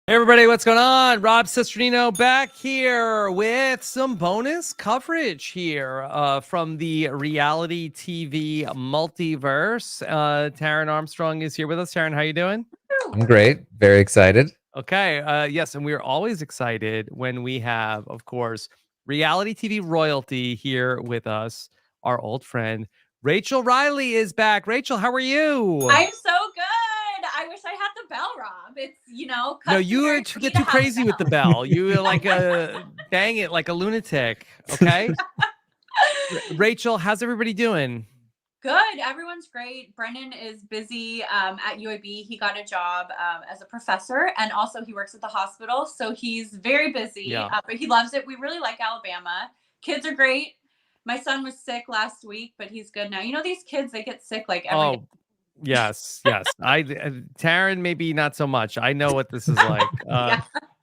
Hey everybody, what's going on? Rob Cesternino back here with some bonus coverage here from the reality TV multiverse. Taran Armstrong is here with us. Taran, how you doing? I'm great. Very excited. Okay. Yes, and we're always excited when we have, of course, reality TV royalty here with us. Our old friend Reilly is back. Rachel, how are you? I'm so good. I wish I had the bell, Rob. It's, No, you get too crazy with the bell. You like bang it like a lunatic. Okay. Rachel, how's everybody doing? Good. Everyone's great. Brennan is busy at UAB. He got a job as a professor, and also he works at the hospital. So he's very busy, but he loves it. We really like Alabama. Kids are great. My son was sick last week, but he's good now. You know, these kids, they get sick like every day. Yes. Taran, maybe not so much. I know what this is like.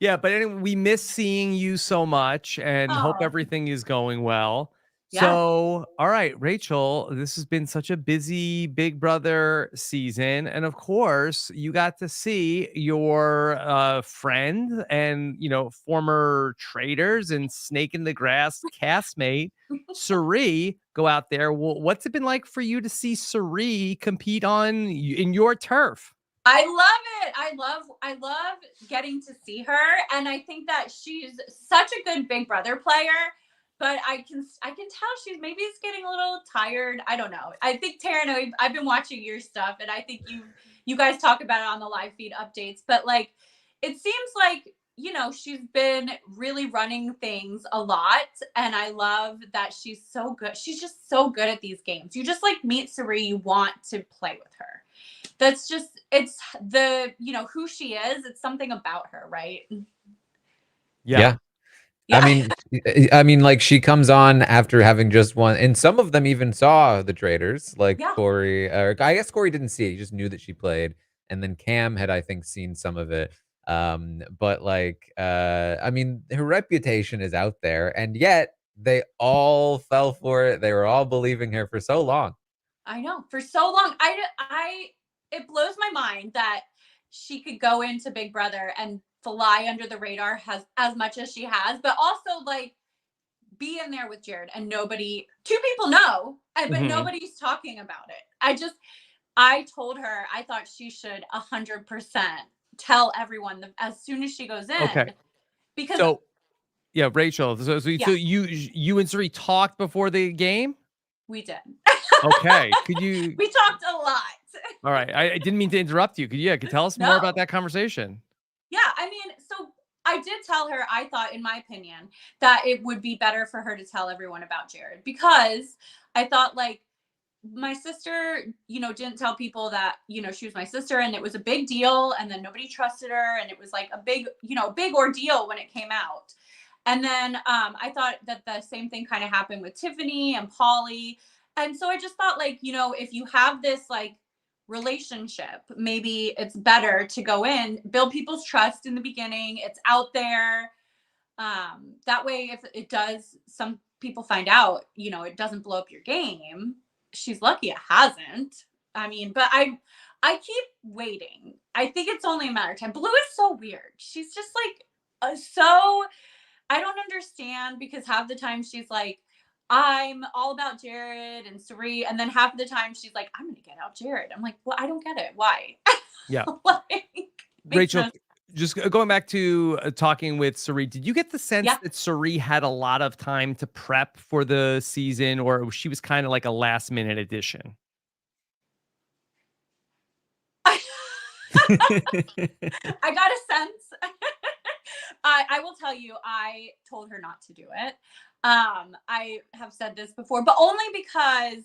Yeah, but anyway, we miss seeing you so much and hope everything is going well. Yeah. So, all right, Rachel, this has been such a busy Big Brother season. And of course, you got to see your friend and, former traders and snake in the grass castmate, Cirie, go out there. Well, what's it been like for you to see Cirie compete in your turf? I love it. I love getting to see her. And I think that she's such a good Big Brother player. But I can tell she's maybe getting a little tired. I don't know. I think Taran, I've been watching your stuff, and I think you guys talk about it on the live feed updates. But like, it seems like she's been really running things a lot, and I love that she's so good. She's just so good at these games. You just like meet Cirie, you want to play with her. That's just it's the who she is. It's something about her, right? Yeah. I mean, like she comes on after having just won, and some of them even saw the traders, like Corey. Or I guess Corey didn't see it; he just knew that she played, and then Cam had, I think, seen some of it. But like, I mean, her reputation is out there, and yet they all fell for it. They were all believing her for so long. I know, for so long. It blows my mind that she could go into Big Brother and fly under the radar as much as she has, but also like be in there with Jared and two people know, but nobody's talking about it. I told her I thought she should 100% tell everyone as soon as she goes in. Okay. Because yeah, Rachel. So you and Cirie talked before the game? We did. Okay. We talked a lot. All right. I didn't mean to interrupt you. Could you tell us more about that conversation? Yeah, I mean, so I did tell her, I thought, in my opinion, that it would be better for her to tell everyone about Jared, because I thought, like, my sister, didn't tell people that, she was my sister, and it was a big deal, and then nobody trusted her, and it was like a big ordeal when it came out. And then I thought that the same thing kind of happened with Tiffany and Pauly. And so I just thought, like, if you have this, like, relationship, maybe it's better to go in, build people's trust in the beginning. It's out there. That way, if it does, some people find out, it doesn't blow up your game. She's lucky it hasn't. I mean, but I keep waiting. I think it's only a matter of time. Blue is so weird. She's just like, I don't understand, because half the time she's like, I'm all about Jared and Cirie, and then half the time she's like, I'm gonna get out Jared. I'm like, well, I don't get it. Why? Yeah. Rachel, just going back to talking with Cirie, did you get the sense that Cirie had a lot of time to prep for the season, or she was kind of like a last minute addition? I got a sense. I will tell you, I told her not to do it. I have said this before, but only because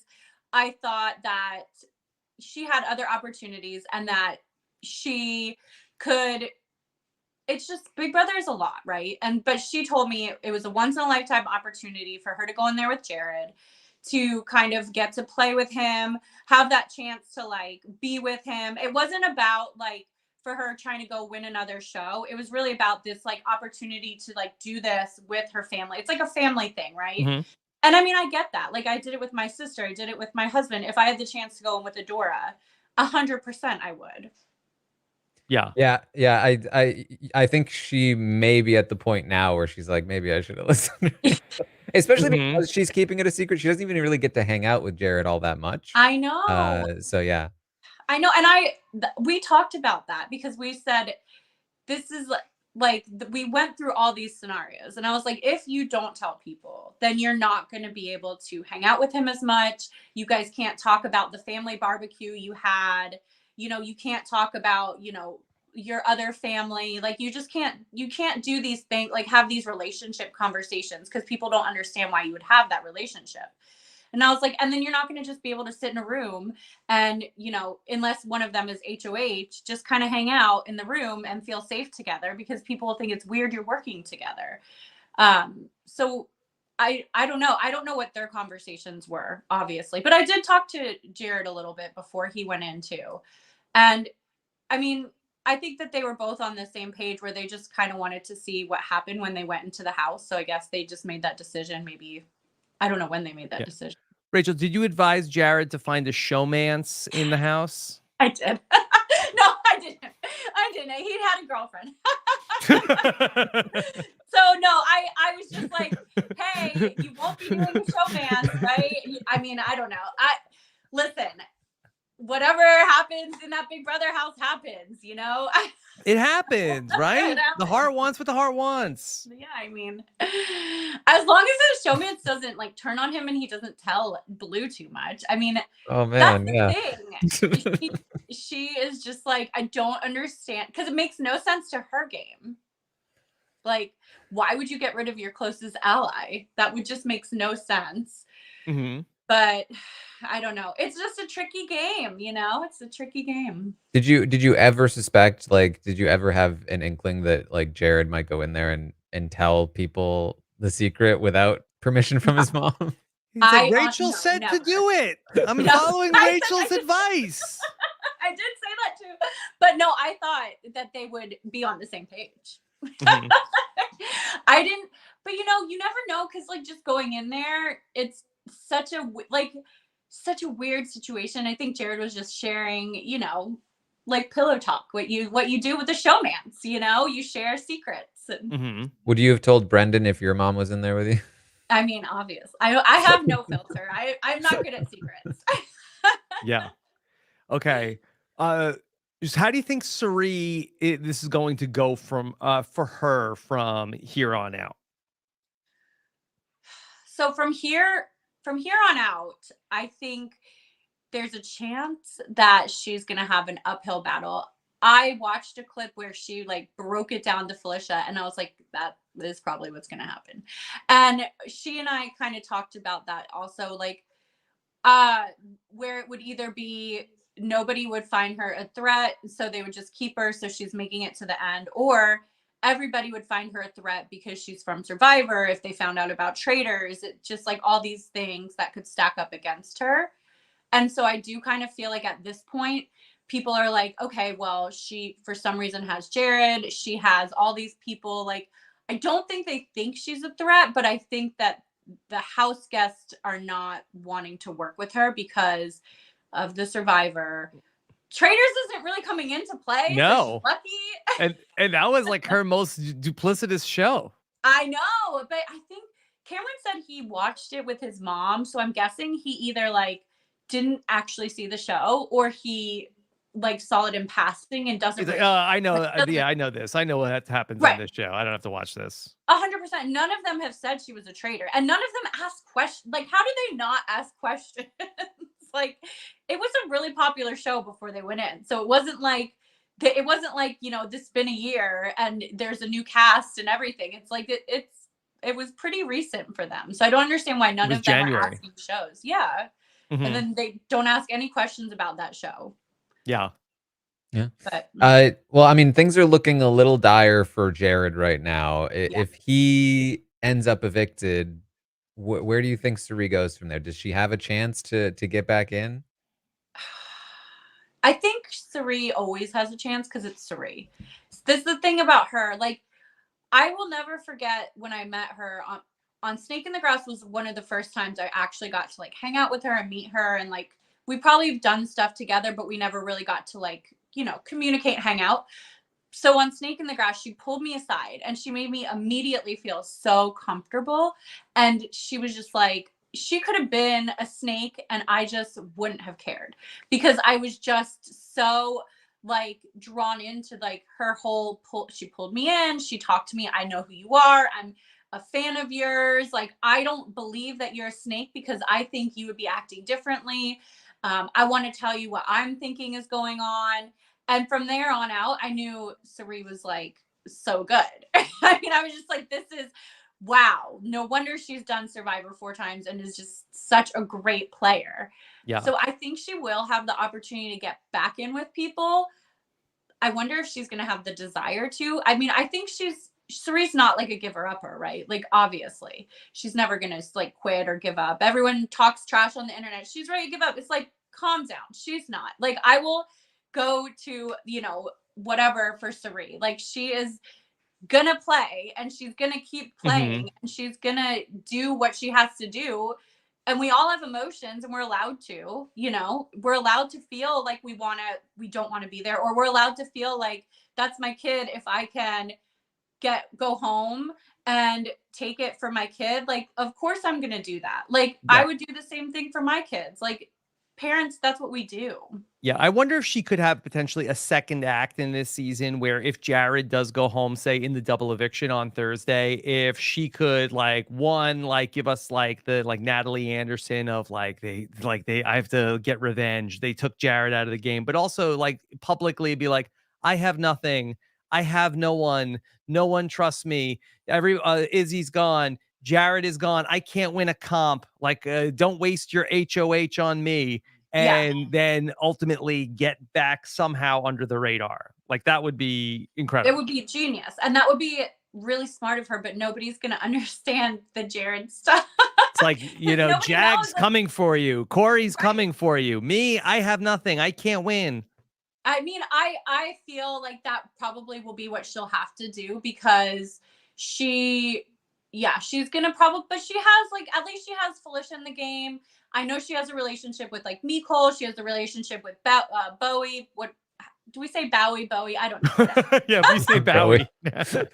I thought that she had other opportunities and that she could. It's just, Big Brother is a lot, right? But she told me it was a once in a lifetime opportunity for her to go in there with Jared, to kind of get to play with him, have that chance to like be with him. It wasn't about like for her trying to go win another show. It was really about this like opportunity to like do this with her family. It's like a family thing, right? And I mean, I get that. Like, I did it with my sister. I did it with my husband. If I had the chance to go in with Adora, 100% I would. Yeah. I think she may be at the point now where she's like, maybe I should have listened. Especially because she's keeping it a secret. She doesn't even really get to hang out with Jared all that much. I know. So yeah. I know. And we talked about that because we said, this is like we went through all these scenarios. And I was like, if you don't tell people, then you're not going to be able to hang out with him as much. You guys can't talk about the family barbecue you had. You can't talk about, your other family. Like you can't do these things, like have these relationship conversations because people don't understand why you would have that relationship. And I was like, and then you're not going to just be able to sit in a room and, unless one of them is HOH, just kind of hang out in the room and feel safe together because people will think it's weird you're working together. So I don't know. I don't know what their conversations were, obviously. But I did talk to Jared a little bit before he went in too. And I mean, I think that they were both on the same page where they just kind of wanted to see what happened when they went into the house. So I guess they just made that decision. Maybe, I don't know when they made that decision. Rachel, did you advise Jared to find a showmance in the house? I did. No, I didn't. He had a girlfriend. So no, I was just like, hey, you won't be doing a showmance, right? I mean, I don't know. Listen, whatever happens in that Big Brother house happens, It happens, right? The heart wants what the heart wants. Yeah, I mean, as long as the showmance doesn't like turn on him and he doesn't tell Blue too much. I mean, oh man, that's the thing. She is just like, I don't understand because it makes no sense to her game. Like, why would you get rid of your closest ally? That would just makes no sense. But I don't know. It's just a tricky game, It's a tricky game. Did you ever suspect, like, did you ever have an inkling that like Jared might go in there and tell people the secret without permission from his mom? He said, Rachel said to do it. I'm following Rachel's advice. I did say that too. But no, I thought that they would be on the same page. I didn't, but you never know because like just going in there, it's such a weird situation. I think Jared was just sharing, like pillow talk, what you do with the showmance, you share secrets. Would you have told Brendan if your mom was in there with you? I mean, obvious. I have no filter. I'm not good at secrets. Yeah. Okay. Just how do you think Cirie, this is going to go from for her from here on out? So from here on out, I think there's a chance that she's gonna have an uphill battle. I watched a clip where she like broke it down to Felicia, and I was like, that is probably what's gonna happen. And she and I kind of talked about that also, like where it would either be nobody would find her a threat, so they would just keep her so she's making it to the end, or everybody would find her a threat because she's from Survivor if they found out about traitors. It's just like all these things that could stack up against her. And so I do kind of feel like at this point, people are like, okay, well, she for some reason has Jared. She has all these people. Like, I don't think they think she's a threat, but I think that the house guests are not wanting to work with her because of the Survivor. Traitors isn't really coming into play. No. So lucky. and that was like her most duplicitous show. I know, but I think Cameron said he watched it with his mom, so I'm guessing he either like didn't actually see the show or he like saw it in passing and doesn't. Like, I know. Yeah, I know this. I know what happens on this show. I don't have to watch this. 100%. None of them have said she was a traitor, and none of them asked questions. Like, how do they not ask questions? Like, it was a really popular show before they went in, so it wasn't like this has been a year and there's a new cast and everything. It's like it was pretty recent for them, so I don't understand why none of them are asking shows. Yeah. And then they don't ask any questions about that show. Yeah. But well, I mean, things are looking a little dire for Jared right now. If he ends up evicted, where do you think Cirie goes from there? Does she have a chance to get back in? I think Cirie always has a chance because it's Cirie. This is the thing about her. Like, I will never forget when I met her on Snake in the Grass. Was one of the first times I actually got to like hang out with her and meet her, and like we probably have done stuff together, but we never really got to like communicate, hang out. So on Snake in the Grass, she pulled me aside and she made me immediately feel so comfortable. And she was just like, she could have been a snake and I just wouldn't have cared, because I was just so like drawn into like her whole she pulled me in, she talked to me. I know who you are. I'm a fan of yours. Like, I don't believe that you're a snake because I think you would be acting differently. I want to tell you what I'm thinking is going on. And from there on out, I knew Cirie was like so good. I mean, I was just like, this is wow. No wonder she's done Survivor 4 times and is just such a great player. Yeah. So I think she will have the opportunity to get back in with people. I wonder if she's going to have the desire to. I mean, I think Cirie's not like a giver-upper, right? Like, obviously, she's never going to like quit or give up. Everyone talks trash on the internet. She's ready to give up. It's like, calm down. She's not. Like, I will go to, whatever for Cirie. Like, she is gonna play and she's gonna keep playing and she's gonna do what she has to do. And we all have emotions and we're allowed to, we're allowed to feel like we don't want to be there, or we're allowed to feel like that's my kid. If I can go home and take it for my kid, like, of course I'm gonna do that. Like, I would do the same thing for my kids. Like, parents, that's what we do. Yeah, I wonder if she could have potentially a second act in this season where if Jared does go home, say in the double eviction on Thursday, if she could give us like the Natalie Anderson of I have to get revenge. They took Jared out of the game, but also like publicly be like, I have nothing. I have no one. No one trusts me. Izzy's gone. Jared is gone. I can't win a comp. Like, don't waste your HOH on me. And then ultimately get back somehow under the radar. Like, that would be incredible. It would be genius. And that would be really smart of her, but nobody's going to understand the Jared stuff. It's like, Jag's coming for you. Corey's coming for you. Me, I have nothing. I can't win. I mean, I feel like that probably will be what she'll have to do, because she's going to probably, but she has at least she has Felicia in the game. I know she has a relationship with Nicole. She has a relationship with Bowie. What do we say? Bowie? I don't know. Yeah, we say Bowie. And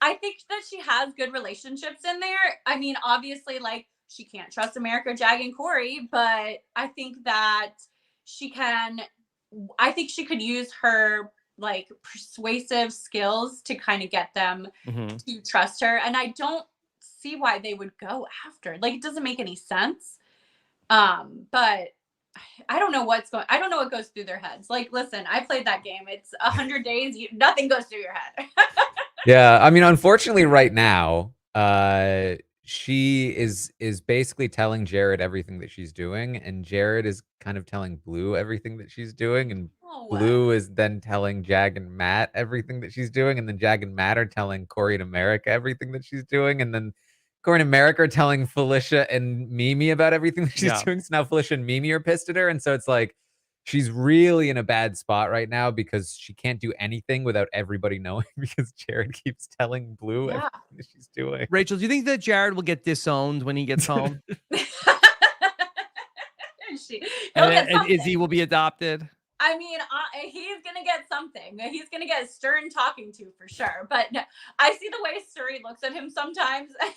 I think that she has good relationships in there. I mean, obviously, she can't trust America, Jag, and Corey, but I think that she can. I think she could use her persuasive skills to kind of get them to trust her. And I don't see why they would go after. It doesn't make any sense. But I don't know what goes through their heads. Listen, I played that game. It's 100 days. Nothing goes through your head. Yeah, I mean, unfortunately, right now, she is basically telling Jared everything that she's doing, and Jared is kind of telling Blue everything that she's doing, and Blue is then telling Jag and Matt everything that she's doing, and then Jag and Matt are telling Corey and America everything that she's doing, and then Corey and America are telling Felicia and Mimi about everything that she's doing. So now Felicia and Mimi are pissed at her, and so it's like she's really in a bad spot right now because she can't do anything without everybody knowing, because Jared keeps telling Blue everything that she's doing. Rachel, do you think that Jared will get disowned when he gets home? And Izzy will be adopted? I mean, he's going to get something. He's going to get a stern talking to for sure. But no, I see the way Cirie looks at him sometimes. I'm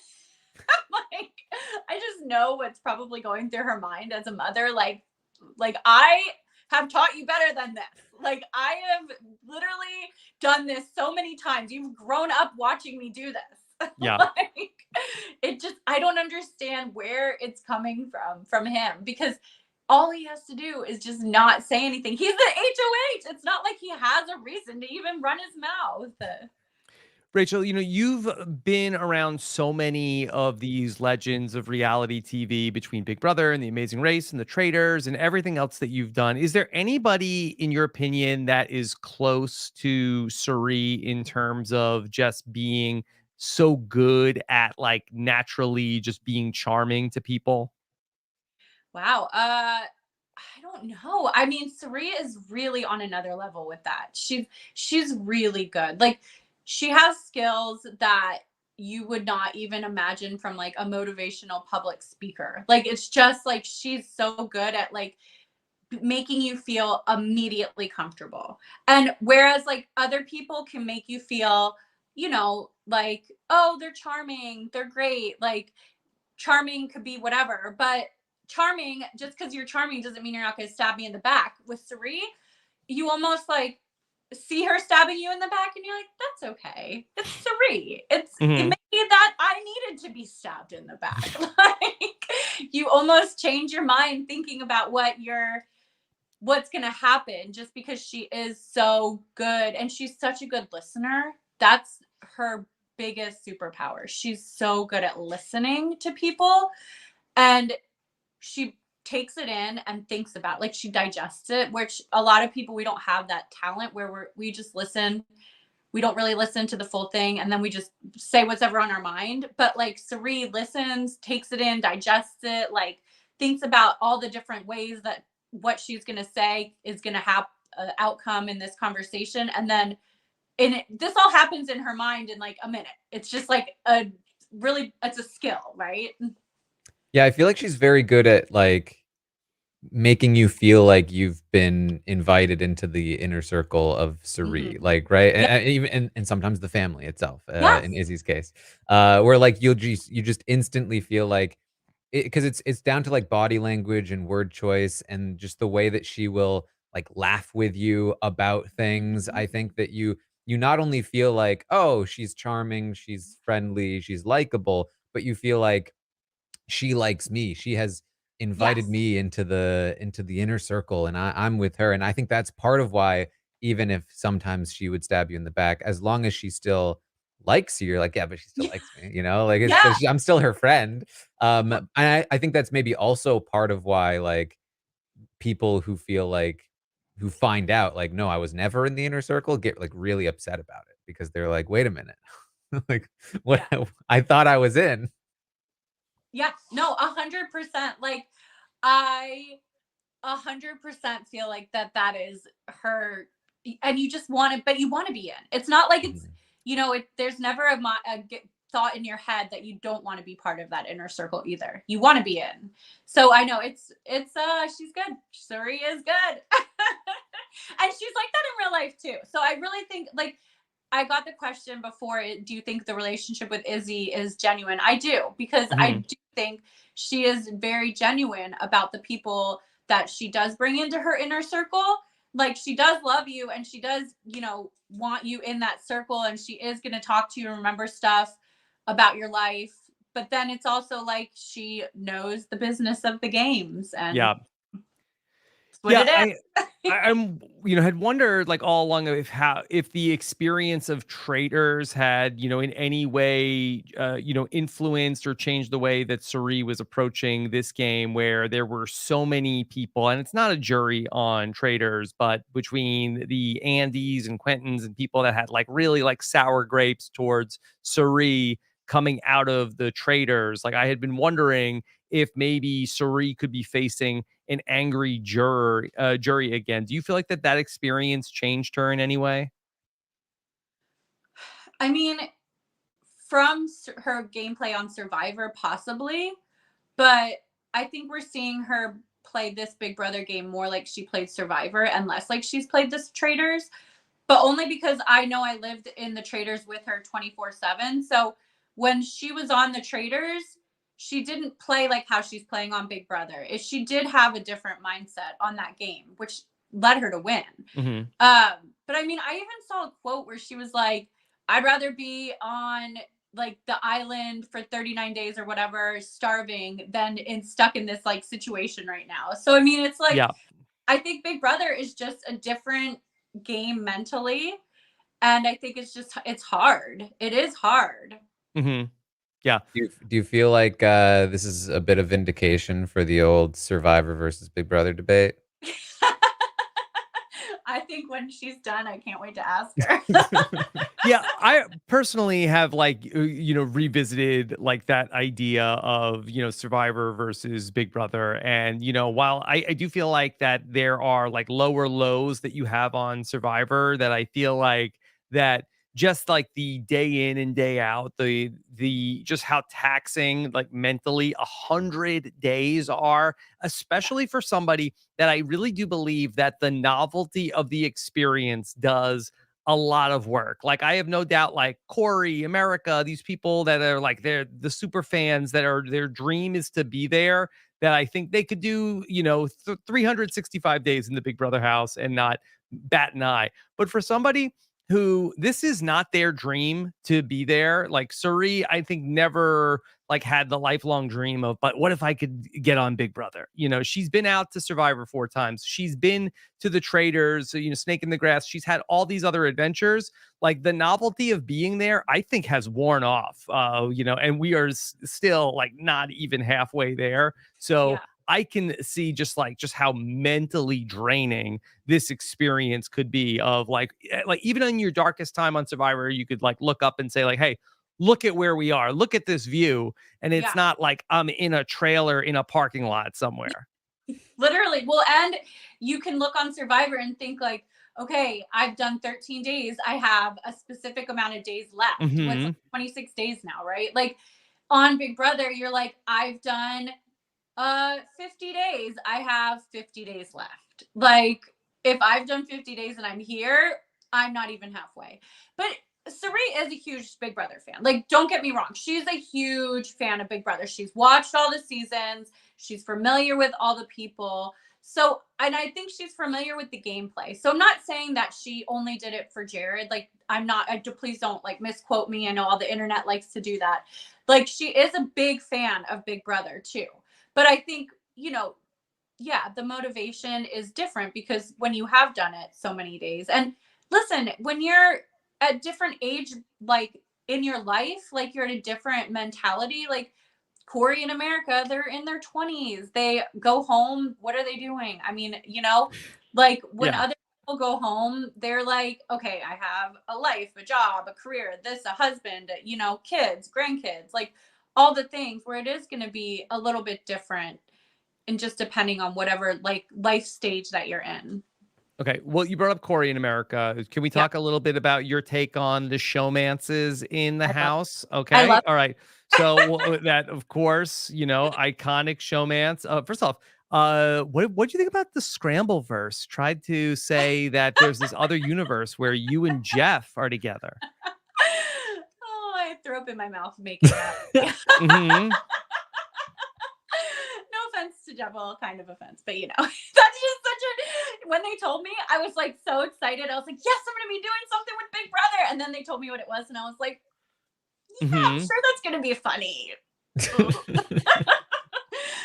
I just know what's probably going through her mind as a mother. I have taught you better than this. I have literally done this so many times. You've grown up watching me do this. Yeah. I don't understand where it's coming from him, because all he has to do is just not say anything. He's the HOH. It's not like he has a reason to even run his mouth. Rachel, you've been around so many of these legends of reality TV between Big Brother and The Amazing Race and The Traitors and everything else that you've done. Is there anybody, in your opinion, that is close to Cirie in terms of just being so good at naturally just being charming to people? Wow. I don't know. I mean, Cirie is really on another level with that. She's really good. She has skills that you would not even imagine from a motivational public speaker. It's just she's so good at making you feel immediately comfortable. And whereas like other people can make you feel, you know, like, oh, they're charming, they're great. Like charming could be whatever, but charming, just because you're charming doesn't mean you're not going to stab me in the back. With Cirie, you almost like see her stabbing you in the back and you're like, that's okay. It's Cirie. It made that I needed to be stabbed in the back. Like you almost change your mind thinking about what's going to happen just because she is so good and she's such a good listener. That's her biggest superpower. She's so good at listening to people, and she takes it in and thinks about it. Like she digests it, which a lot of people, we don't have that talent where we just listen. We don't really listen to the full thing and then we just say what's ever on our mind. But like Cirie listens, takes it in, digests it, like thinks about all the different ways that what she's going to say is going to have an outcome in this conversation. And then this all happens in her mind in like a minute. It's just like it's a skill, right? Yeah, I feel like she's very good at like making you feel like you've been invited into the inner circle of Cirie, like, right? And even and sometimes the family itself, in Izzy's case, where like you just instantly feel like, because it's down to like body language and word choice and just the way that she will like laugh with you about things. I think that you not only feel like, oh, she's charming, she's friendly, she's likable, but you feel like she likes me. She has invited me into the inner circle, and I'm with her. And I think that's part of why, even if sometimes she would stab you in the back, as long as she still likes you, you're like, yeah, but she still likes me, you know, like I'm still her friend. And I think that's maybe also part of why like people who feel like, who find out like, no, I was never in the inner circle, get like really upset about it, because they're like, wait a minute, like what I thought I was in. Yeah, no, 100%. Like I 100% feel like that is her, and you just want it, but you want to be in. It's not like it's, you know, there's never a thought in your head that you don't want to be part of that inner circle either. You want to be in. So I know it's she's good. Cirie is good. And she's like that in real life too. So I really think, like, I got the question before, do you think the relationship with Izzy is genuine? I do, because I do think she is very genuine about the people that she does bring into her inner circle. Like she does love you and she does, you know, want you in that circle, and she is going to talk to you and remember stuff about your life. But then it's also like she knows the business of the games, and I'm, you know, had wondered like all along if the experience of traders had, you know, in any way, you know, influenced or changed the way that Cirie was approaching this game, where there were so many people, and it's not a jury on traders, but between the Andys and Quentins and people that had like really like sour grapes towards Cirie coming out of the traders. Like I had been wondering if maybe Cirie could be facing an angry jury again. Do you feel like that experience changed her in any way? I mean, from her gameplay on Survivor, possibly, but I think we're seeing her play this Big Brother game more like she played Survivor and less like she's played this Traders, but only because I know I lived in the Traders with her 24/7. So when she was on the Traders, she didn't play like how she's playing on Big Brother. She did have a different mindset on that game, which led her to win. But I mean, I even saw a quote where she was like, I'd rather be on like the island for 39 days or whatever, starving, than stuck in this like situation right now. So I mean, it's like, I think Big Brother is just a different game mentally, and I think it's hard. It is hard. Yeah. Do you feel like this is a bit of vindication for the old Survivor versus Big Brother debate? I think when she's done, I can't wait to ask her. Yeah, I personally have like, you know, revisited like that idea of, you know, Survivor versus Big Brother. And, you know, while I do feel like that there are like lower lows that you have on Survivor, that I feel like that just like the day in and day out, the just how taxing like mentally 100 days are, especially for somebody that I really do believe that the novelty of the experience does a lot of work. Like I have no doubt, like Corey, America, these people that are like they're the super fans that are their dream is to be there. That I think they could do, 365 days in the Big Brother house and not bat an eye. But for somebody who this is not their dream to be there, like Suri, I think never like had the lifelong dream of, but what if I could get on Big Brother? She's been out to Survivor 4 times. She's been to the Traders, Snake in the Grass. She's had all these other adventures. Like the novelty of being there, I think has worn off, and we are still like not even halfway there. So Yeah. I can see just how mentally draining this experience could be of like even in your darkest time on Survivor, you could like look up and say like, hey, look at where we are. Look at this view. And it's not like I'm in a trailer in a parking lot somewhere. Literally. Well, and you can look on Survivor and think like, okay, I've done 13 days. I have a specific amount of days left. Mhm. What's like 26 days now, right? Like on Big Brother, you're like, I've done 50 days. I have 50 days left. Like if I've done 50 days and I'm here, I'm not even halfway. But Sari is a huge Big Brother fan. Like, don't get me wrong. She's a huge fan of Big Brother. She's watched all the seasons. She's familiar with all the people. So, and I think she's familiar with the gameplay. So I'm not saying that she only did it for Jared. Like, please don't like misquote me. I know all the internet likes to do that. Like, she is a big fan of Big Brother too. But I think, the motivation is different because when you have done it so many days, and listen, when you're at different age, like in your life, like you're in a different mentality, like Corey in America, they're in their 20s. They go home. What are they doing? I mean, like when other people go home, they're like, okay, I have a life, a job, a career, a husband, kids, grandkids, like all the things where it is going to be a little bit different and just depending on whatever like life stage that you're in. Okay. Well, you brought up Corey in America. Can we talk a little bit about your take on the showmances in the house? Okay. All right. So that, of course, iconic showmance. First off, what do you think about the Scramble verse? Tried to say that there's this other universe where you and Jeff are together. Oh, I threw up in my mouth making that. Mm-hmm. No offense to Devil, kind of offense, but that's just when they told me, I was like so excited. I was like, yes, I'm gonna be doing something with Big Brother. And then they told me what it was, and I was like, yeah, I'm sure that's gonna be funny. I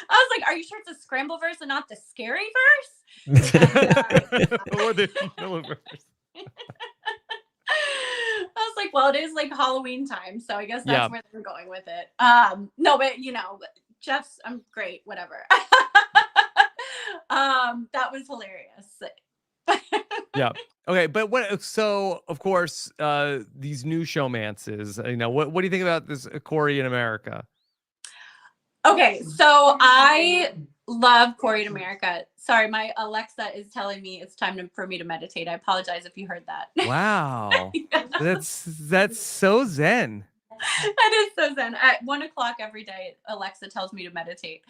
was like, are you sure it's a Scramble verse and not the scary verse? Or the vanilla verse. I was like, well, it is like Halloween time, so I guess that's where they're going with it. No, but Jeff's, I'm great, whatever. That was hilarious. Yeah. Okay, but so of course, these new showmances, what do you think about this Corey in America? Okay, so I love Corey in America. Sorry, my Alexa is telling me it's time for me to meditate. I apologize if you heard that. Wow. That's so zen. That is so zen. At 1:00 every day, Alexa tells me to meditate.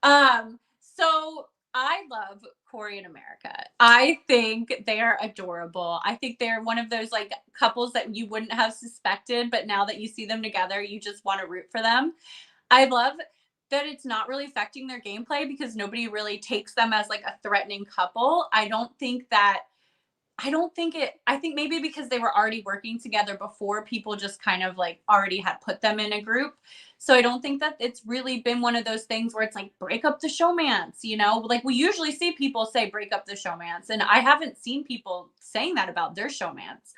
So I love Corey in America. I think they are adorable. I think they're one of those like couples that you wouldn't have suspected, but now that you see them together, you just want to root for them. I love that it's not really affecting their gameplay because nobody really takes them as like a threatening couple. I think maybe because they were already working together before, people just kind of like already had put them in a group. So I don't think that it's really been one of those things where it's like break up the showmance, like we usually see people say break up the showmance, and I haven't seen people saying that about their showmance.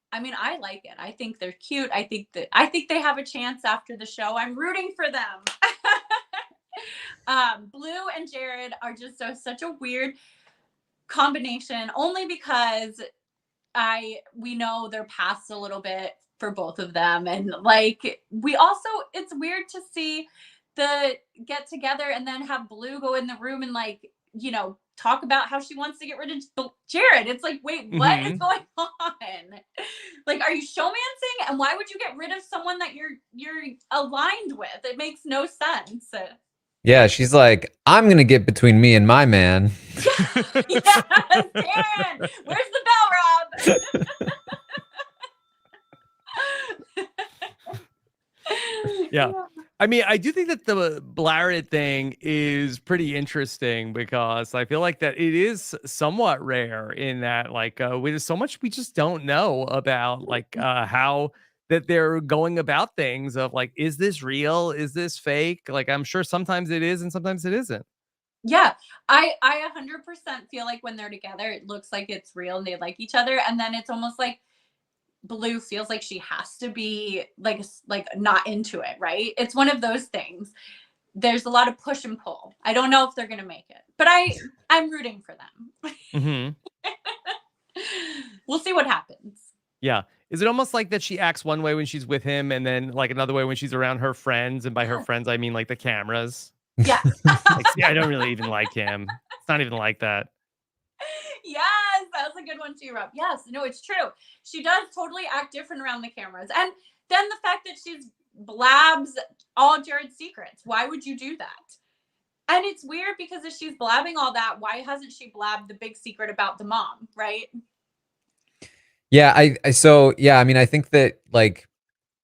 I mean, I like it. I think they're cute. I think they have a chance after the show. I'm rooting for them. Blue and Jared are just such a weird combination, only because we know their past a little bit for both of them, and like it's weird to see the get together and then have Blue go in the room and like talk about how she wants to get rid of Jared. It's like, wait, what is going on? Like, are you showmancing? And why would you get rid of someone that you're aligned with? It makes no sense. Yeah, she's like, I'm gonna get between me and my man. Yes, Taran, where's the bell, Rob? Yeah. I mean, I do think that the Blart thing is pretty interesting because I feel like that it is somewhat rare in that, like, there's so much we just don't know about, like, how that they're going about things of like, is this real? Is this fake? Like, I'm sure sometimes it is and sometimes it isn't. Yeah, I 100% feel like when they're together, it looks like it's real and they like each other. And then it's almost like Blue feels like she has to be like not into it, right? It's one of those things. There's a lot of push and pull. I don't know if they're gonna make it, but I'm rooting for them. We'll see what happens. Yeah. Is it almost like that she acts one way when she's with him and then like another way when she's around her friends? And by her friends, I mean like the cameras. Yeah. Like, see, I don't really even like him. It's not even like that. Yes, that was a good one too, Rob. Yes, no, it's true. She does totally act different around the cameras. And then the fact that she's blabs all Jared's secrets. Why would you do that? And it's weird because if she's blabbing all that, why hasn't she blabbed the big secret about the mom, right? Yeah, I mean, I think that like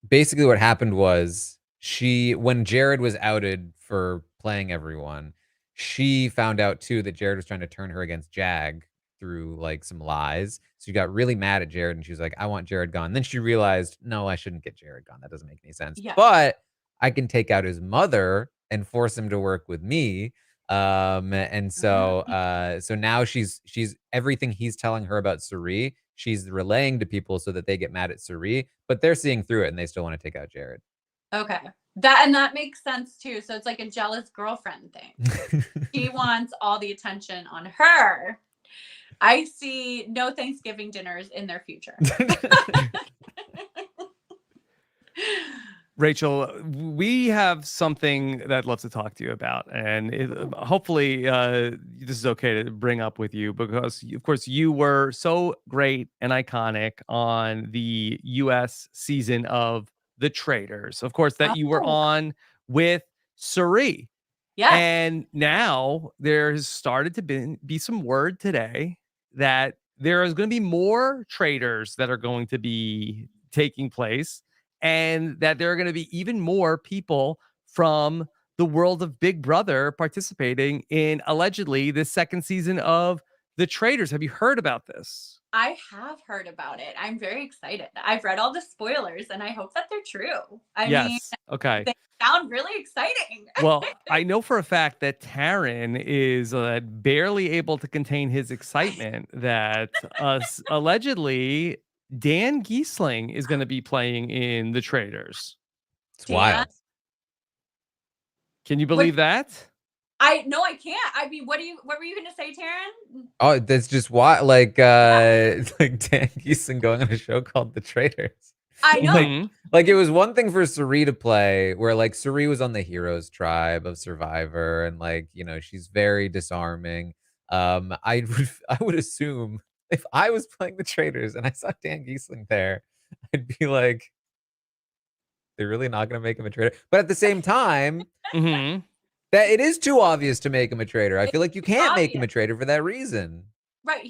basically what happened was when Jared was outed for playing everyone, she found out too that Jared was trying to turn her against Jag through like some lies. So she got really mad at Jared and she was like, I want Jared gone. Then she realized, no, I shouldn't get Jared gone. That doesn't make any sense. Yeah. But I can take out his mother and force him to work with me. And so so now she's everything he's telling her about Suri, she's relaying to people so that they get mad at Suri, but they're seeing through it and they still want to take out Jared. Okay. That makes sense too. So it's like a jealous girlfriend thing. She wants all the attention on her. I see no Thanksgiving dinners in their future. Rachel, we have something that I'd love to talk to you about, and hopefully this is okay to bring up with you because, of course, you were so great and iconic on the U.S. season of The Traitors. Of course, that you were on with Suri. Yeah. And now there's started to be some word today that there is going to be more traitors that are going to be taking place. And that there are going to be even more people from the world of Big Brother participating in allegedly the second season of The Traitors. Have you heard about this? I have heard about it. I'm very excited. I've read all the spoilers and I hope that they're true. I mean, okay. They sound really exciting. Well, I know for a fact that Taran is barely able to contain his excitement that allegedly Dan Giesling is going to be playing in The Traitors. It's wild. Can you believe that? No, I can't. I mean, what were you going to say, Taran? Oh, that's just why, like Dan Giesling going on a show called The Traitors. I know. Like it was one thing for Suri to play, where like Suri was on the Heroes tribe of Survivor, and like, you know, she's very disarming. I would assume if I was playing The Traitors and I saw Dan Giesling there, I'd be like, they're really not going to make him a traitor. But at the same time, that it is too obvious to make him a traitor. I feel like you can't make him a traitor for that reason. Right.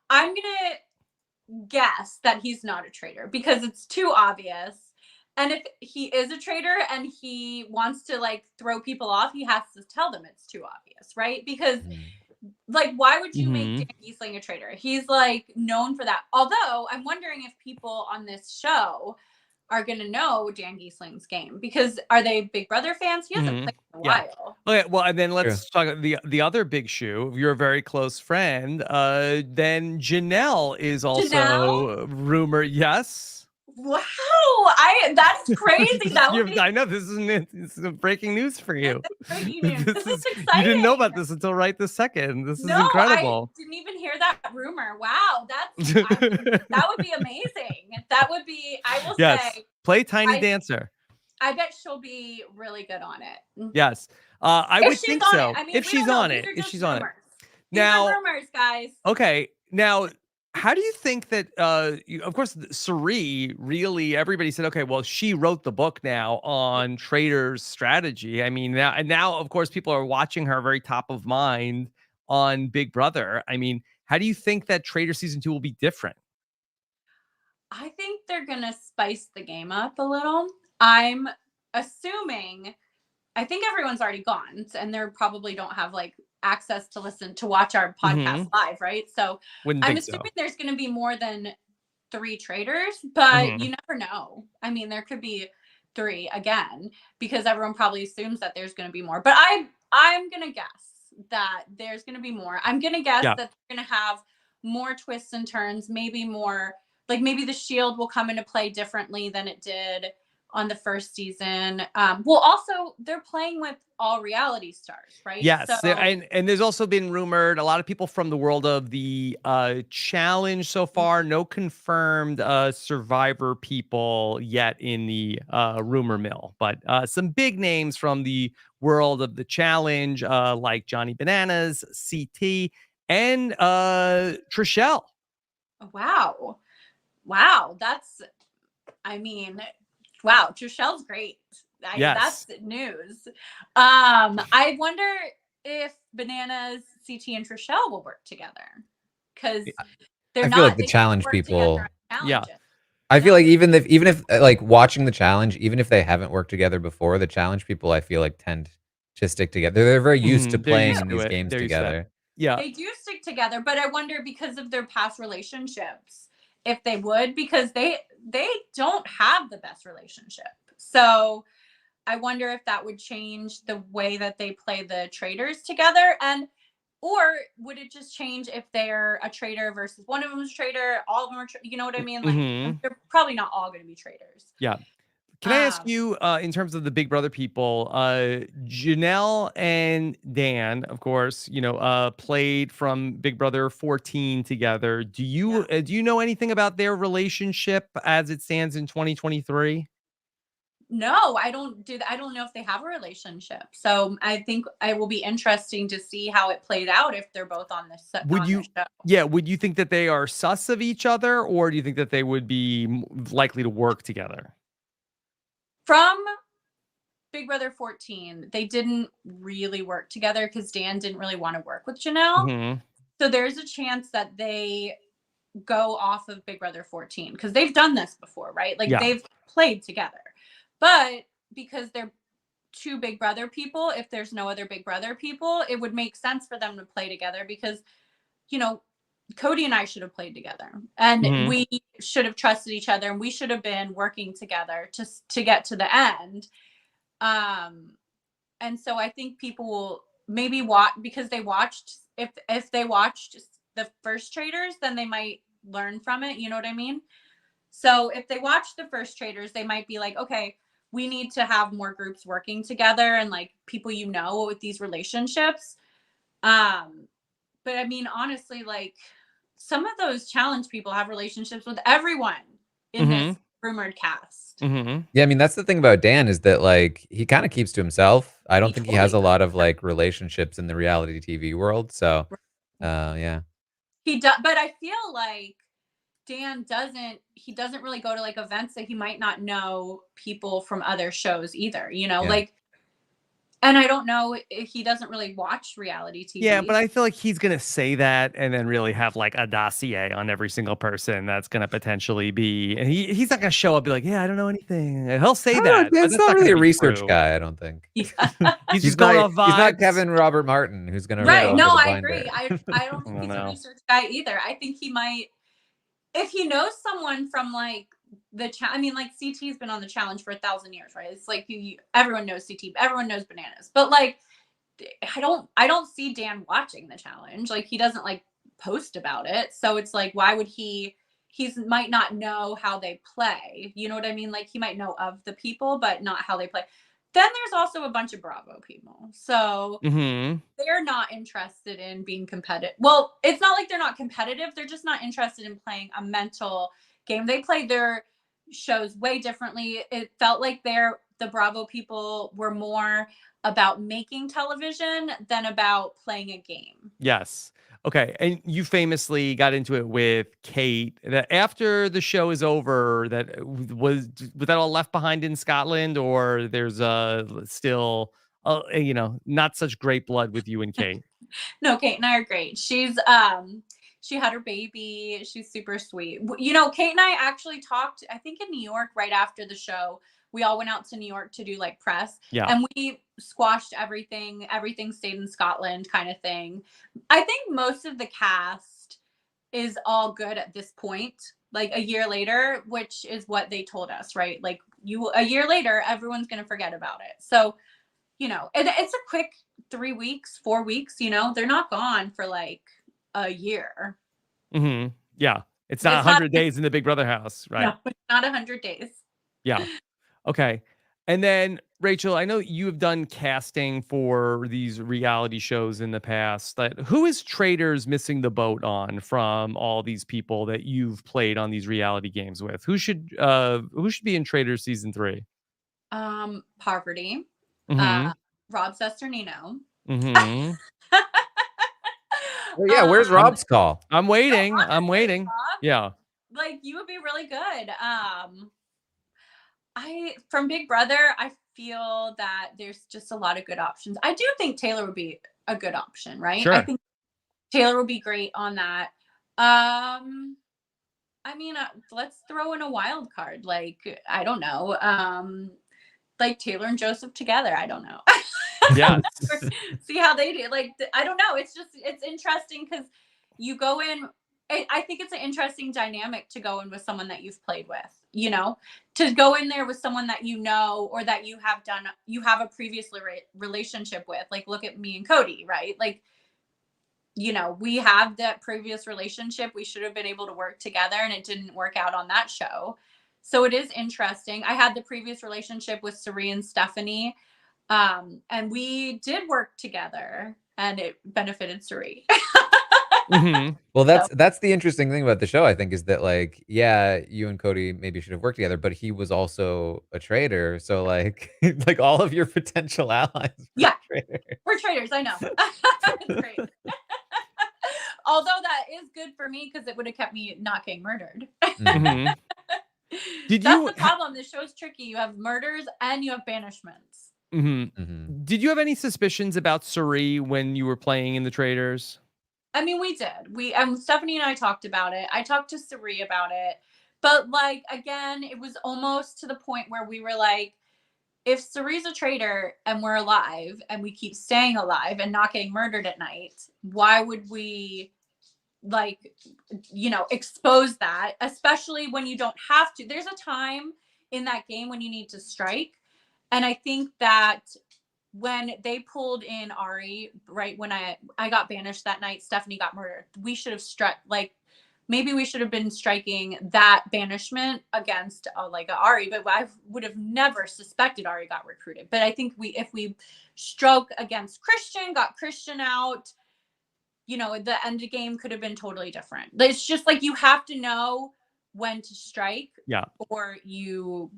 I'm going to guess that he's not a traitor because it's too obvious. And if he is a traitor and he wants to like throw people off, he has to tell them it's too obvious, right? Because like, why would you make Dan Giesling a traitor? He's like known for that. Although I'm wondering if people on this show are going to know Dan Giesling's game, because are they Big Brother fans? He hasn't played in a while. Okay, well, and then let's talk the other big shoe. You're a very close friend. Then Janelle is also rumored. Yes. Wow, that's crazy. That would I know this is breaking news for you. Breaking news. This is exciting. You didn't know about this until right this second. This is incredible. I didn't even hear that rumor. Wow, that would be amazing. That would be. I will say. Play Tiny Dancer. I bet she'll be really good on it. Yes, I would think so. I mean, if she's on it, These are rumors, guys. Okay. Now, how do you think that, of course, Reilly, everybody said, okay, well, she wrote the book now on traders strategy. I mean, now, of course, people are watching her very top of mind on Big Brother. I mean, how do you think that Trader Season 2 will be different? I think they're going to spice the game up a little. I'm assuming, I think everyone's already gone and they probably don't have like access to watch our podcast live, right? So I'm assuming there's going to be more than 3 traders, but you never know. I mean, there could be 3 again because everyone probably assumes that there's going to be more. But I'm going to guess that there's going to be more. I'm going to guess that they're going to have more twists and turns, maybe more, like maybe the Shield will come into play differently than it did on the first season. Well, also they're playing with all reality stars, right? Yes, so, and there's also been rumored a lot of people from the world of the challenge so far. No confirmed Survivor people yet in the rumor mill, but some big names from the world of the challenge, like Johnny Bananas, CT, and Trishelle. Wow, that's, I mean, wow, Trishelle's great. Yes. That's news. I wonder if Bananas, CT, and Trishelle will work together because I feel like the challenge people. Yeah. I feel like even if like watching the challenge, even if they haven't worked together before, the challenge people I feel like tend to stick together. They're very used to playing in these games together. Yeah, they do stick together, but I wonder because of their past relationships if they would, because they don't have the best relationship. So I wonder if that would change the way that they play the traders together, or would it just change if they're a trader versus one of them is a trader, all of them are, you know what I mean? Like they're probably not all going to be traders. Yeah. Can I ask you, in terms of the Big Brother people, Janelle and Dan, of course, played from Big Brother 14 together. Do you know anything about their relationship as it stands in 2023? No, I don't do that. I don't know if they have a relationship. So I think it will be interesting to see how it played out if they're both on the show. Would you think that they are sus of each other, or do you think that they would be likely to work together? From Big Brother 14, they didn't really work together because Dan didn't really want to work with Janelle. So there's a chance that they go off of Big Brother 14 because they've done this before, right? Like they've played together. But because they're 2 Big Brother people, if there's no other Big Brother people, it would make sense for them to play together because, Cody and I should have played together and we should have trusted each other and we should have been working together to get to the end. And so I think people will maybe watch because they watched, if they watched the first traders, then they might learn from it. You know what I mean? So if they watch the first traders, they might be like, okay, we need to have more groups working together and like people, with these relationships. But I mean, honestly, like some of those challenge people have relationships with everyone in this rumored cast. Yeah, I mean, that's the thing about Dan is that like he kind of keeps to himself. I don't think he has a lot of like relationships in the reality TV world. So yeah. He does, but I feel like Dan doesn't really go to like events that he might not know people from other shows either, like, and I don't know if he doesn't really watch reality TV. Yeah, but I feel like he's going to say that and then really have like a dossier on every single person that's going to potentially be, and he's not going to show up and be like, yeah, I don't know anything. He'll say that. It's not really a research guy, I don't think. He's just going off vibes. He's not Kevin Robert Martin who's going to. Right. No, I agree. I don't think he's a research guy either. I think he might, if he knows someone from like I mean, like CT's been on the challenge for 1,000 years, right? It's like everyone knows CT, everyone knows Bananas, but like I don't see Dan watching the challenge. Like he doesn't like post about it, so it's like why would he might not know how they play. You know what I mean? Like he might know of the people, but not how they play. Then there's also a bunch of Bravo people, so they're not interested in being competitive. Well, it's not like they're not competitive. They're just not interested in playing a mental game. They play their shows way differently. It felt like the Bravo people were more about making television than about playing a game. Yes. Okay, and you famously got into it with Kate. That after the show is over, that was that all left behind in Scotland, or there's still not such great blood with you and Kate. No, Kate and I are great. She had her baby. She's super sweet. Kate and I actually talked, I think in New York right after the show. We all went out to New York to do like press. Yeah. And we squashed everything. Everything stayed in Scotland kind of thing. I think most of the cast is all good at this point, like a year later, which is what they told us, right? Like a year later, everyone's going to forget about it. So, it's a quick 3 weeks, 4 weeks, they're not gone for like a year. Mm-hmm. Yeah. It's not 100 days in the Big Brother house, right? No, it's not 100 days. Yeah. Okay. And then, Rachel, I know you have done casting for these reality shows in the past. Who is Traitors missing the boat on from all these people that you've played on these reality games with? Who should be in Traitors season 3? Poverty. Mm-hmm. Rob Cesternino. Mm-hmm. Well, yeah, where's Rob's call? I'm waiting. I'm waiting. Rob, yeah. Like, you would be really good. From Big Brother, I feel that there's just a lot of good options. I do think Taylor would be a good option, right? Sure. I think Taylor would be great on that. I mean, let's throw in a wild card. Like, I don't know. Like Taylor and Joseph together. I don't know. Yeah. See how they do. Like, I don't know. It's interesting because you go in. I think it's an interesting dynamic to go in with someone that you've played with, to go in there with someone that or that you have a previous relationship with. Like, look at me and Cody, right? Like, we have that previous relationship. We should have been able to work together, and it didn't work out on that show. So it is interesting. I had the previous relationship with Sari and Stephanie, and we did work together, and it benefited Sari. Mm-hmm. Well, that's the interesting thing about the show, I think, is that like, yeah, you and Cody maybe should have worked together, but he was also a traitor. So like, like all of your potential allies. We're traitors. I know. It's great. Although that is good for me because it would have kept me not getting murdered. Mm-hmm. That's the problem. This show's tricky. You have murders and you have banishments. Mm-hmm. Mm-hmm. Did you have any suspicions about Sari when you were playing in the Traitors? I mean, we did. Stephanie and I talked about it. I talked to Sari about it. But like, again, it was almost to the point where we were like, if Sari's a traitor and we're alive and we keep staying alive and not getting murdered at night, why would we expose that, especially when you don't have to? There's a time in that game when you need to strike. And I think that when they pulled in Ari, right when I got banished that night, Stephanie got murdered. We should have struck, maybe we should have been striking that banishment against Ari, but I would have never suspected Ari got recruited. But I think if we struck against Christian, got Christian out, the end of game could have been totally different. It's just like, you have to know when to strike, or you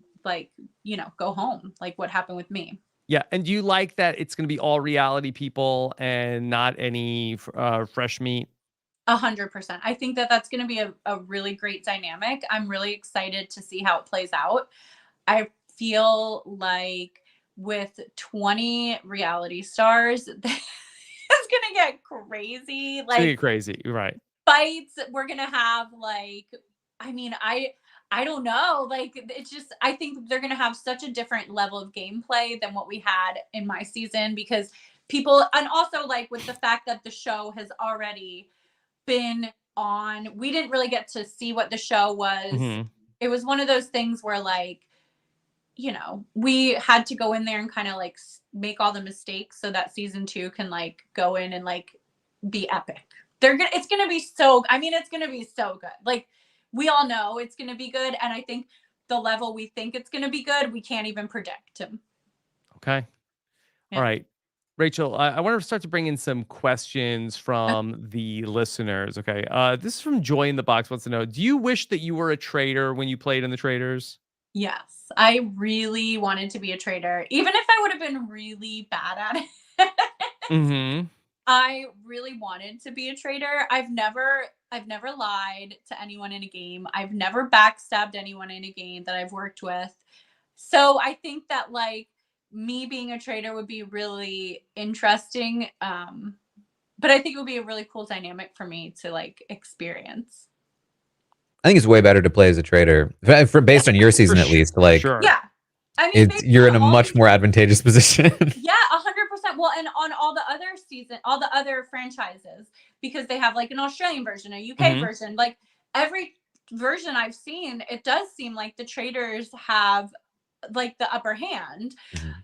go home, like what happened with me. Yeah. And do you like that it's going to be all reality people and not any fresh meat? 100%. I think that that's going to be a really great dynamic. I'm really excited to see how it plays out. I feel like with 20 reality stars, it's going to get crazy. Like, it's going to get crazy. Right. Fights. We're going to have I don't know. It's just, I think they're going to have such a different level of gameplay than what we had in my season, because people, and also with the fact that the show has already been on, we didn't really get to see what the show was. Mm-hmm. It was one of those things where we had to go in there and kind of make all the mistakes so that season 2 can go in and be epic. It's going to be so, it's going to be so good. We all know it's going to be good. And I think the level we think it's going to be good, we can't even predict. Okay. Yeah. All right. Rachel, I want to start to bring in some questions from the listeners. Okay. This is from Joy in the Box, wants to know, do you wish that you were a traitor when you played in the Traitors? Yes. I really wanted to be a traitor, even if I would have been really bad at it. Mm-hmm. I really wanted to be a traitor. I've never lied to anyone in a game. I've never backstabbed anyone in a game that I've worked with. So I think that like me being a traitor would be really interesting. But I think it would be a really cool dynamic for me to like experience. I think it's way better to play as a traitor, based on your season at least. Like, yeah, I mean, you're in a much more advantageous position. Yeah, 100%. Well, and on all the other franchises, because they have like an Australian version, a UK version, like every version I've seen, it does seem like the traitors have like the upper hand.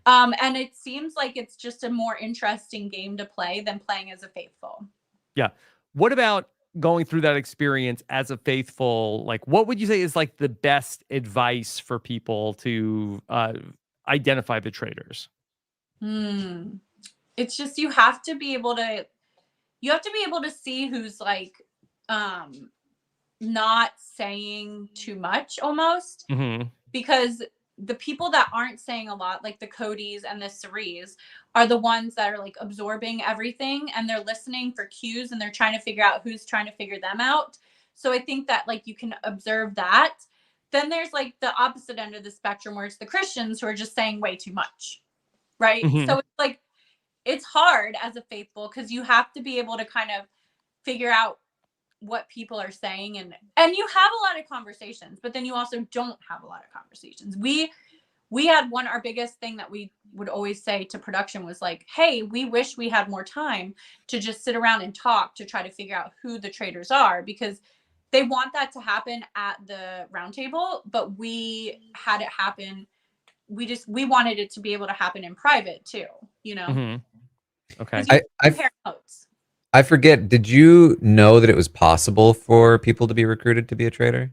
And it seems like it's just a more interesting game to play than playing as a faithful. Yeah. What about going through that experience as a faithful? Like, what would you say is like the best advice for people to identify the traitors? It's just you have to be able to see who's like not saying too much almost, because the people that aren't saying a lot, like the Codys and the Ceries, are the ones that are like absorbing everything and they're listening for cues and they're trying to figure out who's trying to figure them out. So I think that like you can observe that. Then there's like the opposite end of the spectrum where it's the Christians who are just saying way too much. Right. So it's like, it's hard as a faithful because you have to be able to kind of figure out what people are saying, and you have a lot of conversations, but then you also don't have a lot of conversations. We had our biggest thing that we would always say to production was like, hey, we wish we had more time to just sit around and talk to try to figure out who the traitors are, because they want that to happen at the roundtable, but we had it happen. We wanted it to be able to happen in private too, you know? Okay. I forget, did you know that it was possible for people to be recruited to be a traitor?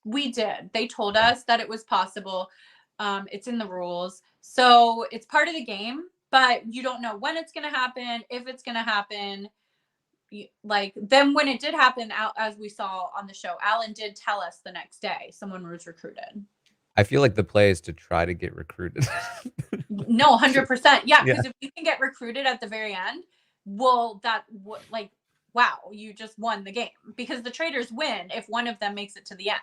We did. They told us that it was possible. It's in the rules. So it's part of the game, but you don't know when it's going to happen, if it's going to happen. Like then when it did happen, as we saw on the show, Alan did tell us the next day someone was recruited. I feel like the play is to try to get recruited. No, 100%. Yeah, because if you can get recruited at the very end, well, like, wow, you just won the game, because the traitors win if one of them makes it to the end.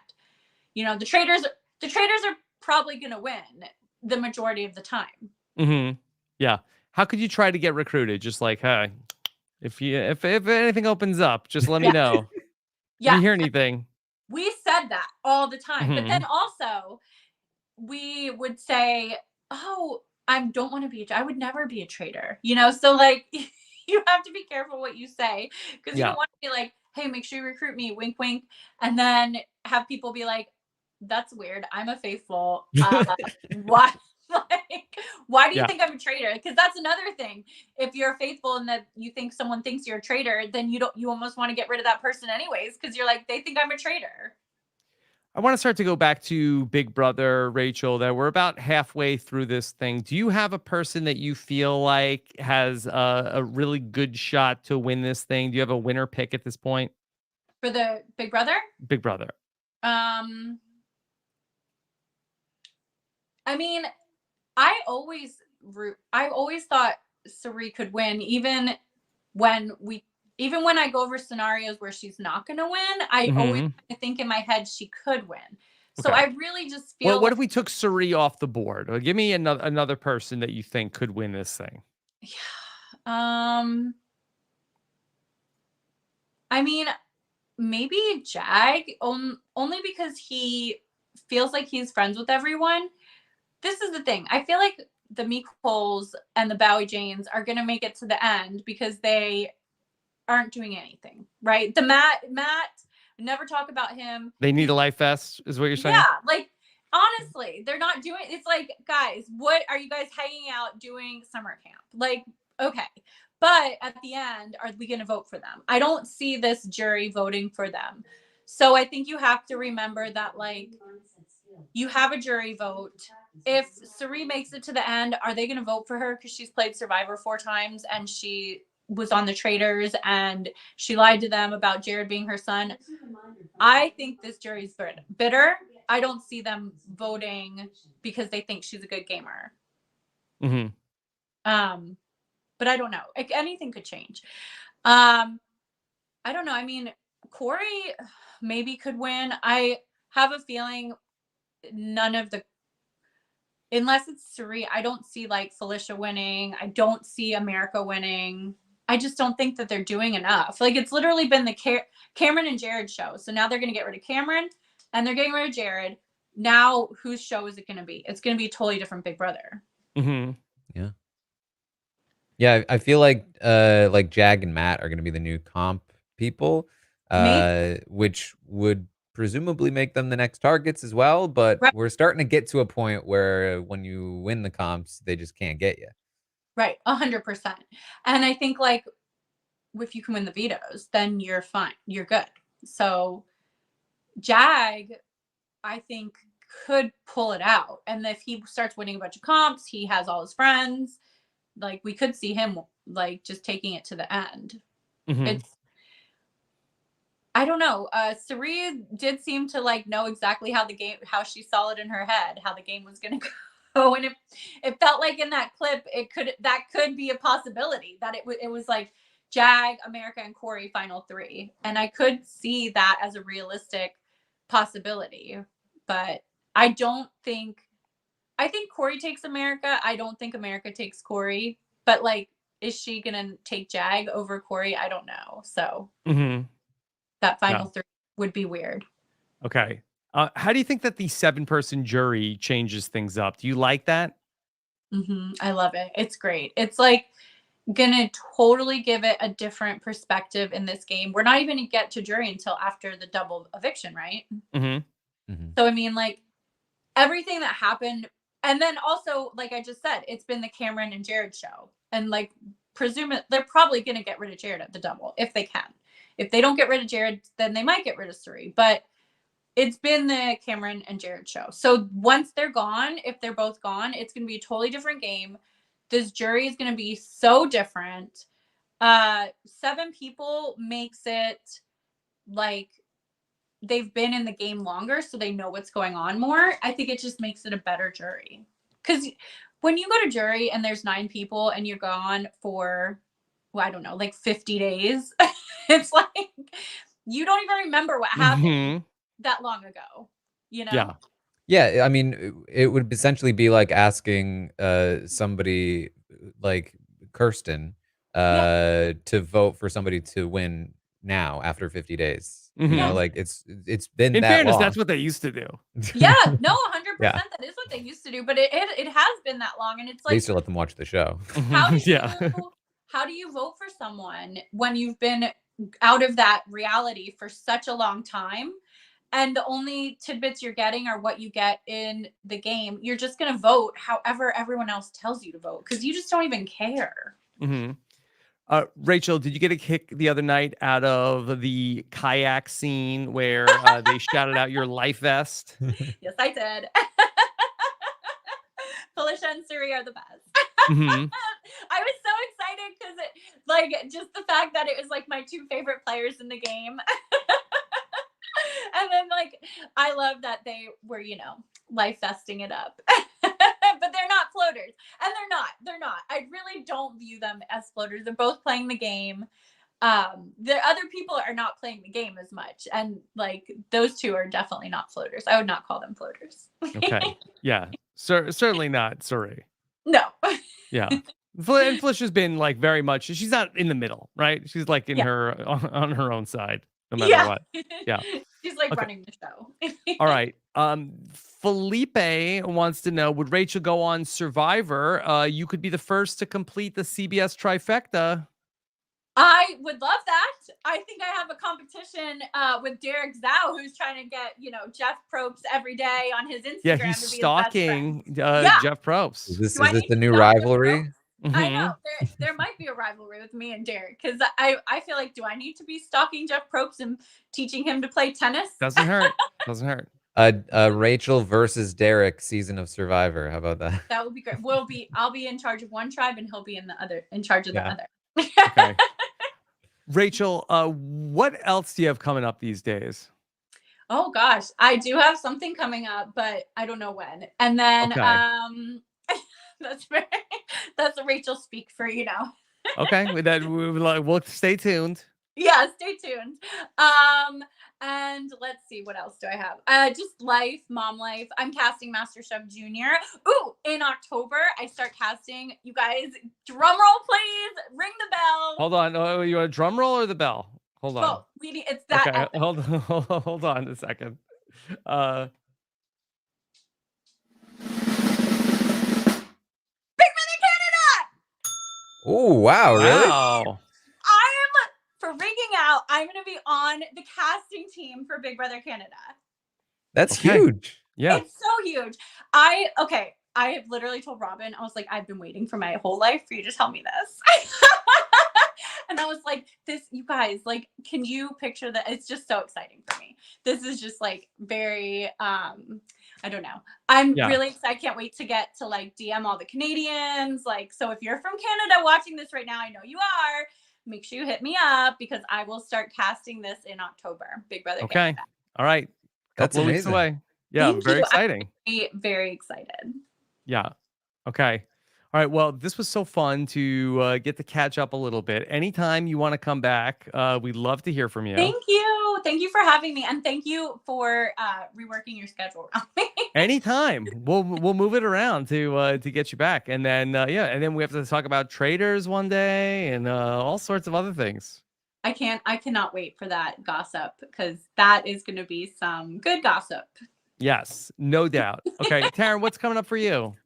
You know, the traitors are probably going to win the majority of the time. Yeah. How could you try to get recruited? Just like, hey, if anything opens up, just let me know. If you hear anything. We said that all the time, but then also we would say, oh, I don't want to be I would never be a traitor, you know? So like, you have to be careful what you say, because you don't want to be like, hey, make sure you recruit me, wink, wink. And then have people be like, that's weird. I'm a faithful. Why? Like, why do you think I'm a traitor? Because that's another thing. If you're faithful and that you think someone thinks you're a traitor, then you almost want to get rid of that person anyways, because you're like, they think I'm a traitor. I want to start to go back to Big Brother, Rachel, that we're about halfway through this thing. Do you have a person that you feel like has a really good shot to win this thing? Do you have a winner pick at this point? For the Big Brother? Big Brother. I mean, I always thought Sari could win, even when I go over scenarios where she's not going to win, I always think in my head she could win. So I really just feel. Well, what if we took Sari off the board? Or give me another person that you think could win this thing. Yeah. I mean, maybe Jag, only because he feels like he's friends with everyone. This is the thing. I feel like the Meekols and the Bowie Janes are going to make it to the end because they aren't doing anything, right? The Matt, never talk about him. They need a life vest, is what you're saying? Yeah, like, honestly, they're not doing, it's like, guys, what are you guys hanging out doing summer camp? Like, okay. But at the end, are we going to vote for them? I don't see this jury voting for them. So I think you have to remember that, like, you have a jury vote. If Sari makes it to the end, are they going to vote for her because she's played Survivor 4 times and she was on the Traitors and she lied to them about Jared being her son? I think this jury's bitter. I don't see them voting because they think she's a good gamer. But but I don't know. Like, anything could change. I don't know. I mean, Corey maybe could win. I have a feeling none of the, unless it's Cirie, I don't see like Felicia winning. I don't see America winning. I just don't think that they're doing enough. Like, it's literally been the Cameron and Jared show. So now they're going to get rid of Cameron and they're getting rid of Jared. Now, whose show is it going to be? It's going to be a totally different Big Brother. Mm-hmm. Yeah. Yeah, I feel like Jag and Matt are going to be the new comp people, which would presumably make them the next targets as well. But right. We're starting to get to a point where when you win the comps, they just can't get you. Right, 100%. And I think like if you can win the vetoes, then you're fine. You're good. So Jag, I think, could pull it out. And if he starts winning a bunch of comps, he has all his friends. Like, we could see him like just taking it to the end. Mm-hmm. It's, I don't know. Cirie did seem to like know exactly how she saw it in her head, how the game was going to go. And it felt like in that clip, that could be a possibility, that it was like Jag, America, and Corey final 3. And I could see that as a realistic possibility. But I think Corey takes America. I don't think America takes Corey. But like, is she gonna take Jag over Corey? I don't know. So that final 3 would be weird. Okay. How do you think that the 7-person jury changes things up? Do you like that? I love it. It's great. It's like gonna totally give it a different perspective in this game. We're not even gonna get to jury until after the double eviction, right? So I mean, like, everything that happened, and then also, like I just said, it's been the Cameron and Jared show, and like, they're probably gonna get rid of Jared at the double if they can. If they don't get rid of Jared, then they might get rid of Cirie. But it's been the Cameron and Jared show. So once they're gone, if they're both gone, it's going to be a totally different game. This jury is going to be so different. 7 people makes it like they've been in the game longer, so they know what's going on more. I think it just makes it a better jury. Because when you go to jury and there's 9 people and you're gone for, well, I don't know, like 50 days, it's like you don't even remember what happened that long ago, you know? Yeah, I mean, it would essentially be like asking somebody like Kirsten to vote for somebody to win now after 50 days. You know, like it's been in that fairness, long. that's what they used to do. Yeah, no, 100%. That is what they used to do, but it has been that long, and it's like they used to let them watch the show. How do you vote for someone when you've been out of that reality for such a long time, and the only tidbits you're getting are what you get in the game? You're just gonna vote however everyone else tells you to vote because you just don't even care. Rachel, did you get a kick the other night out of the kayak scene where they shouted out your life vest? Yes, I did. Felicia and Cirie are the best. I was so excited because like just the fact that it was like my 2 favorite players in the game. And then like I love that they were, you know, life vesting it up. But they're not floaters. And they're not. I really don't view them as floaters. They're both playing the game. The other people are not playing the game as much. And like those 2 are definitely not floaters. I would not call them floaters. Okay. Yeah. Certainly not Cirie. No. Yeah. And Felicia's been like very much, she's not in the middle, right? She's like in her on her own side, no matter what. Yeah. She's like running the show. All right. Felipe wants to know, would Rachel go on Survivor? You could be the first to complete the CBS trifecta. I would love that. I think I have a competition with Derek Zhao, who's trying to get, you know, Jeff Probst every day on his Instagram. Yeah, he's stalking Jeff Probst. Is this the new rivalry? I know. There might be a rivalry with me and Derek because I feel like, do I need to be stalking Jeff Probst and teaching him to play tennis? Doesn't hurt. Doesn't hurt. Rachel versus Derek season of Survivor. How about that? That would be great. I'll be in charge of one tribe and he'll be in charge of the other. Okay. Rachel, what else do you have coming up these days? Oh gosh, I do have something coming up, but I don't know when. And then that's a Rachel speak for, you know. Okay, we'll stay tuned. Yeah, stay tuned. And let's see, what else do I have? Just life, mom life. I'm casting MasterChef Junior. Ooh, in October, I start casting. You guys, drum roll, please. Ring the bell. Hold on. Oh, you want a drum roll or the bell? Hold on. Oh, it's that. Okay, hold on a second. Big Brother Canada. Oh, wow, really? Wow. For freaking out, I'm going to be on the casting team for Big Brother Canada. That's huge. Yeah. It's so huge. I have literally told Robin, I was like, I've been waiting for my whole life for you to tell me this. And I was like, you guys, like, can you picture that? It's just so exciting for me. This is just like very, I don't know. I'm really excited. I can't wait to get to like DM all the Canadians. Like, so if you're from Canada watching this right now, I know you are. Make sure you hit me up because I will start casting this in October. Big Brother Canada. All right. That's Couple of weeks away. Yeah, very exciting. I'm very excited. Yeah. Okay. All right. Well, this was so fun to get to catch up a little bit. Anytime you want to come back, we'd love to hear from you. Thank you. Thank you for having me. And thank you for reworking your schedule around me. Anytime. We'll move it around to get you back. And then and then we have to talk about traders one day and all sorts of other things. I cannot wait for that gossip because that is going to be some good gossip. Yes, no doubt. Okay, Taran, what's coming up for you?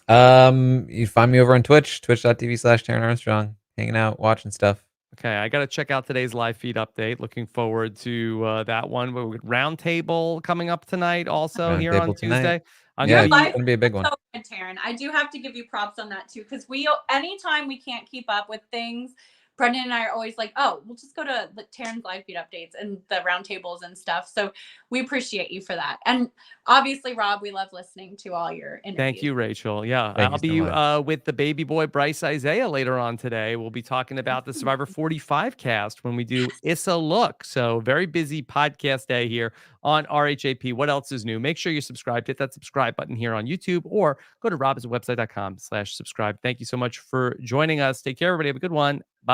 You find me over on Twitch, twitch.tv/Taran Armstrong, hanging out, watching stuff. Okay, I got to check out today's live feed update. Looking forward to that one. We've got Roundtable coming up tonight also here on Tuesday. Yeah, it's going to be a big one. So good, Taran. I do have to give you props on that too because anytime we can't keep up with things, Brendan and I are always like, oh, we'll just go to the Taran's live feed updates and the roundtables and stuff. So we appreciate you for that. And obviously, Rob, we love listening to all your interviews. Thank you, Rachel. Yeah, I'll be with the baby boy Bryce Isaiah later on today. We'll be talking about the Survivor 45 cast when we do Issa Look. So very busy podcast day here on RHAP. What else is new? Make sure you're subscribed. Hit that subscribe button here on YouTube or go to robhasawebsite.com/subscribe. Thank you so much for joining us. Take care, everybody. Have a good one.